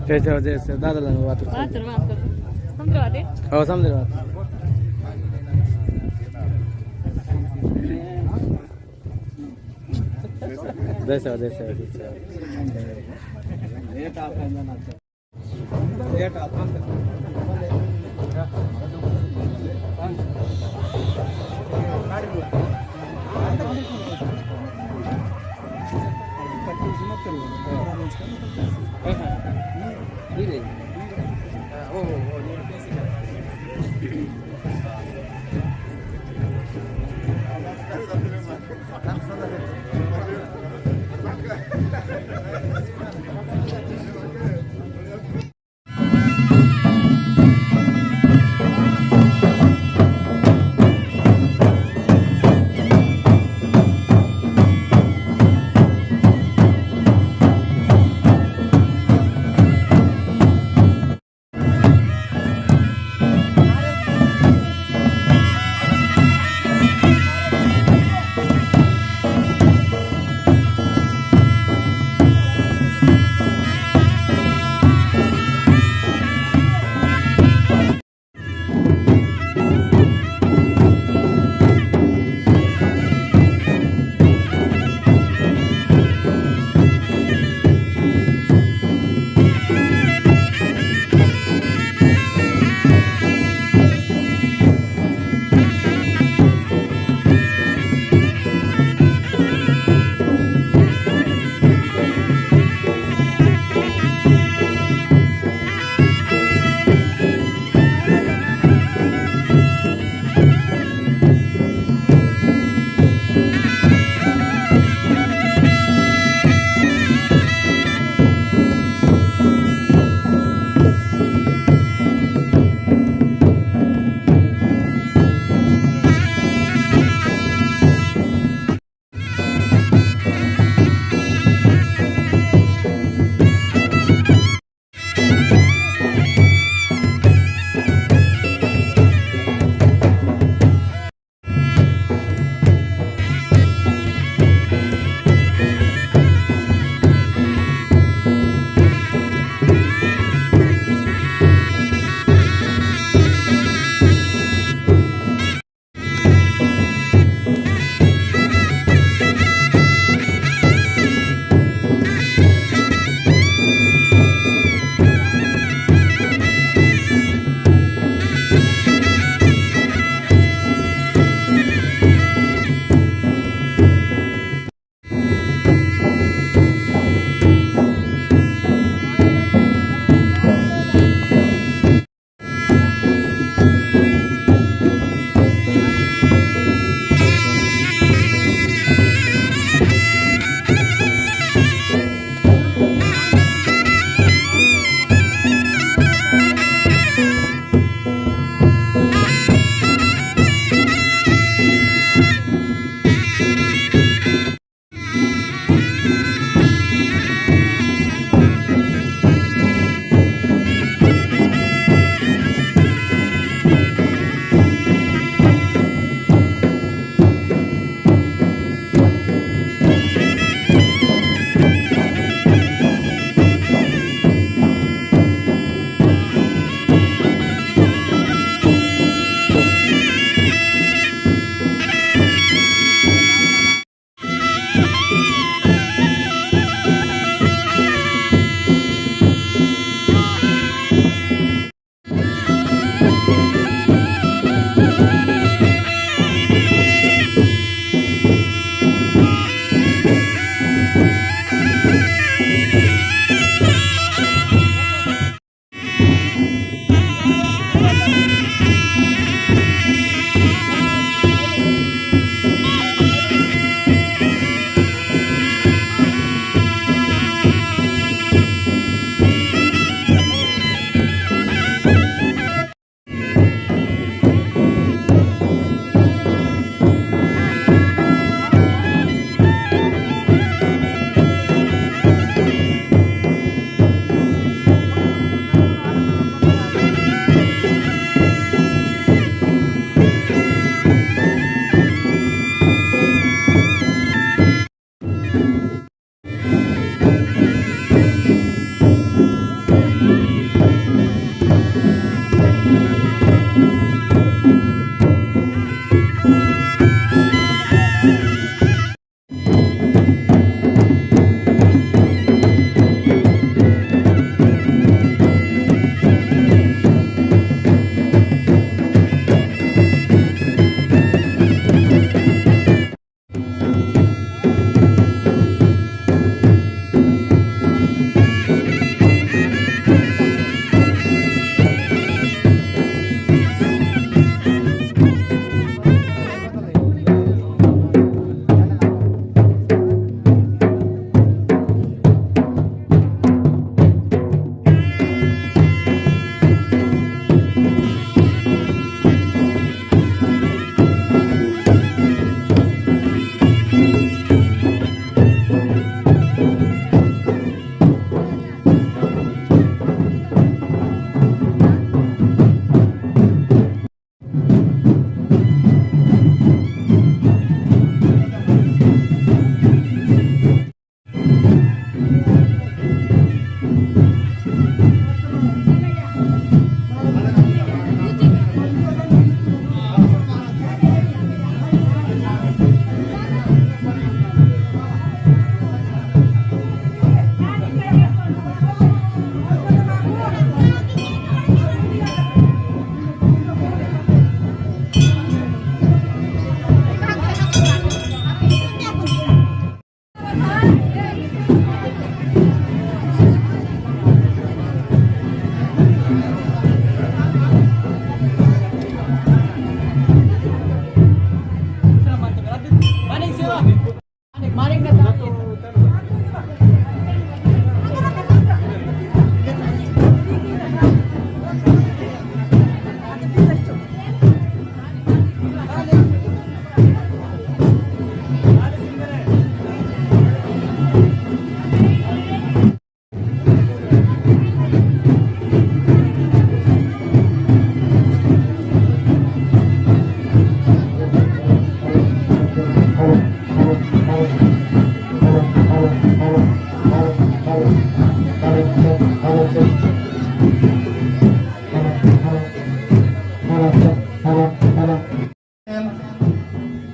त्याच्यावर दादाला वाहतूक हो समजा देसा देसा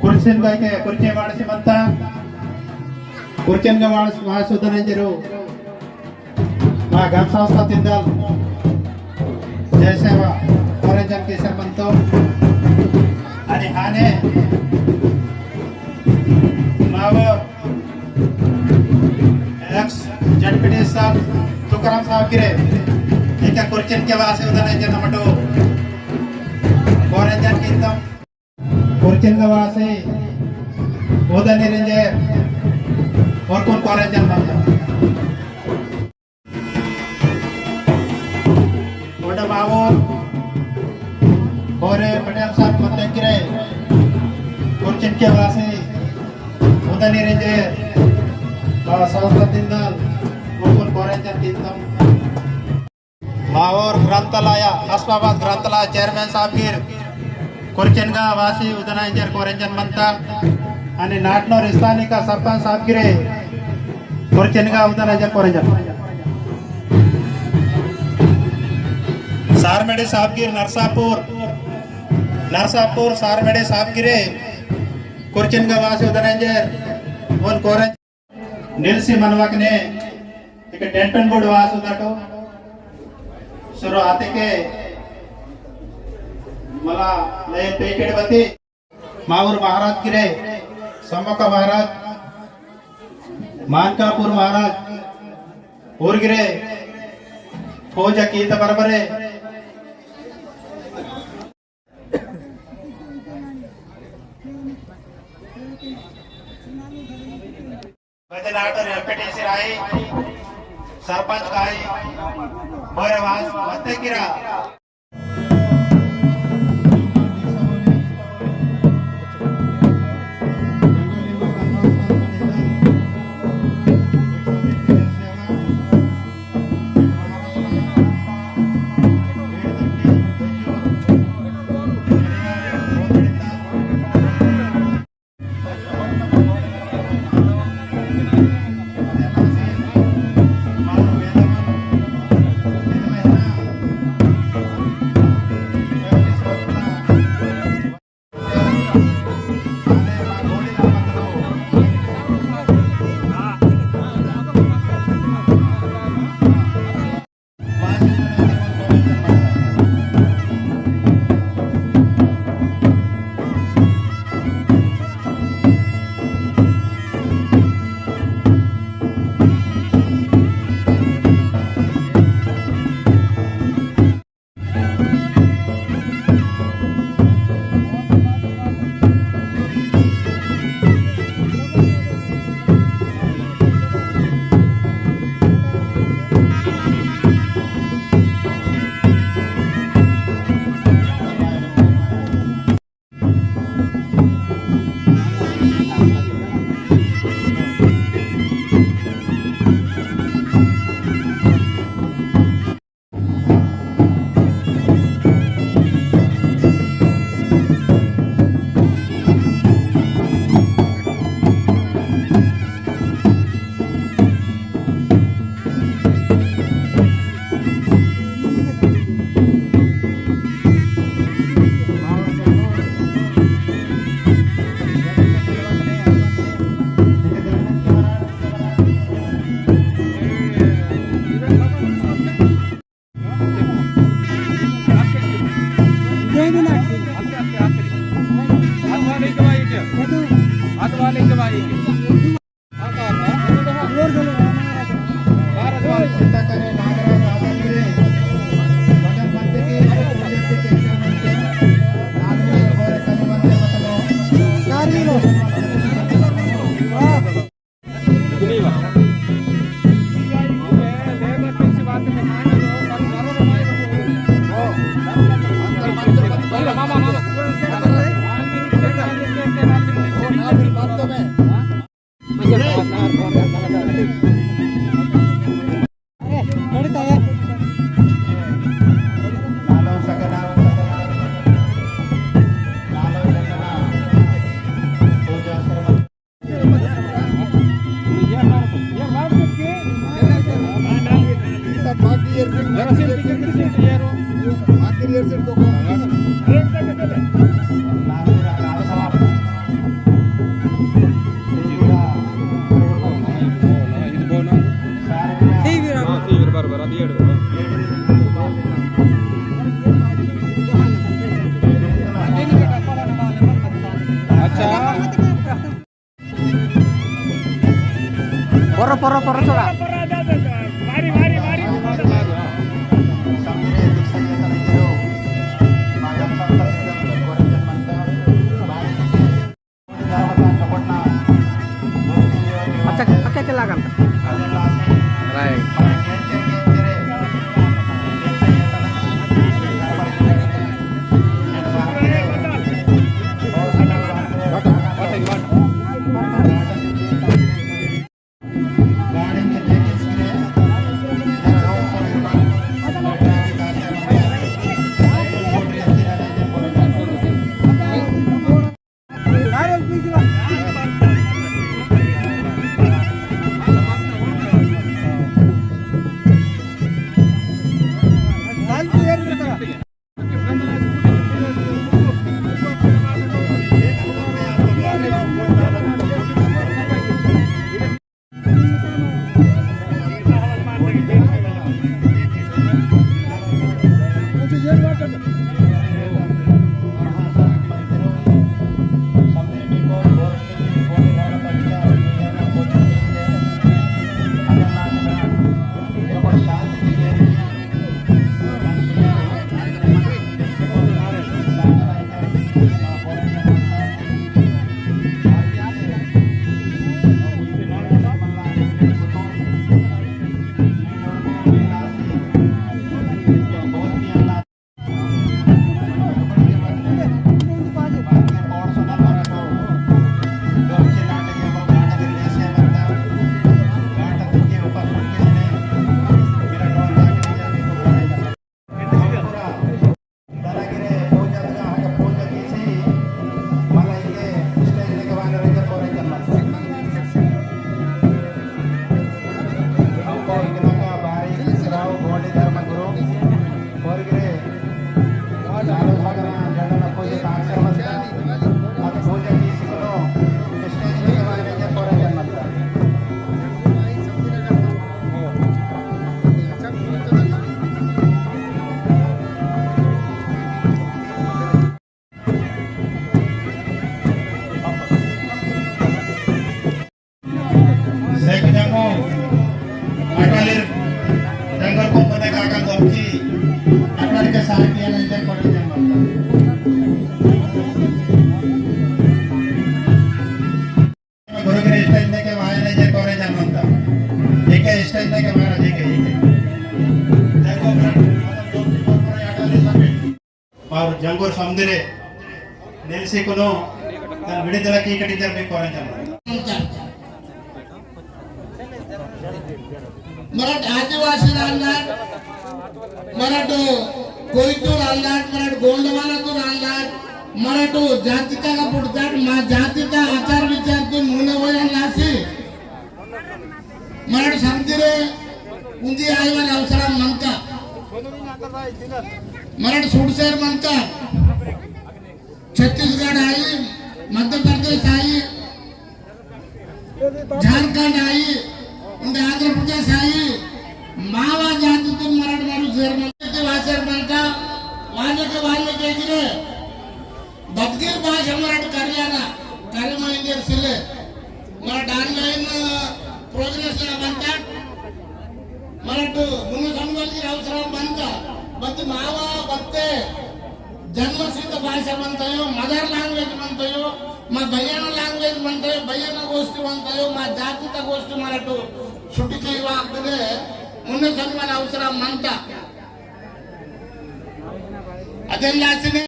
ಕುರ್ಚಿನ್ಗೆ ಕುರ್ಚಿ ಮಾಡಿಸಿ ಮಂತ ಕುರ್ಚಿನ್ಗೆ ಮಾಡಿಸುವುದನೆಂದರು మా గం సంస్థ తిందాల్ జయ సేవ కోరంజన్ కి సంబంధంతో అని హానే మావో एक्स जडपीटी साहब तुकाराम साहब गिरे एका कुर्चन के वासे उदनेंजन नमटो कोरंजन कीर्तम कुर्चन के वासे उदनेंजन और कौन कोरंजन बनता ओडा बाबू कोरे पटेल साहब मत गिरे कुर्चन के वासे उदनेंजन संस्थाದಿಂದ मुकुल कोरेंजन कीर्तन मावर ग्रंथालय अस्माबाद ग्रंथालय चेयरमैन साहब गिर कुर्चनगा वासी उदनांजर कोरेंजन मंता आणि नाटनोर स्थानिक सरपंच साहब गिरे कुर्चनगा उदनांजर कोरेंजन सारमेडे साहब गिर नरसापुर सारमेडे साहब गिरे कुर्चनगा वासी उदनांजर और कोरेंजन निल्सी मनवाकने एक टेंटन बोर्ड वास उदाटो सुरू आते के मला लय पेकेड बते माऊर महाराज गिरे सम्मका महाराज मानकापुर महाराज और गिरे फौज कीत बरबरे बदलाटर एलपीटीसी राही सरपंच काही बरे वास मते किरा porra soda. Mari. Acak celakan. Right. Jango, Akalir, Jango ko muna kakagopki, Akar ke saat yan ay dyan ko rin yan magta. Guru ke stage ne ke wahan ay dyan ko rin yan magta. Ike stage ne ke wahan ike. Jango और जंगो समुद्रे निल्सी कुनो तन विडिदल की कटिजर पे कोरन चल मराठ आदिवासी रांधाट मराठ कोयतू रांधाट मराठ गोंडवाना तो रांधाट मराठ जातिका का पुडताट मा जातिका आचार विचार तो मुने वया नासी मराठ समुद्रे उंदी आयवन अवसरम मंका मराठ सुडसेर मंका छत्तीसगढ़ आई मध्य प्रदेश आई झारखंड आई आंध्र प्रदेश आई मावा जाति तुम मराठ मारू शेर मंत्री वासेर मंका वाले के गिरे बदगिर भाषा मराठ करियाना करीमंजर सिले मराठ ऑनलाइन प्रोग्रेस बनता मराठ मुन्ने संबंधी अवसरम बनता बत मावा बत्ते जन्मसिद्ध भाषा बनतायो मदर लैंग्वेज बनतायो मा बय्यन लैंग्वेज बनतायो बय्यन गोष्टी बनतायो मा जातिक गोष्टी मराठ सुटिके वागदे मुन्ने संबंधी अवसरम बनता अदೆಲ್ಲಾಸಿನೇ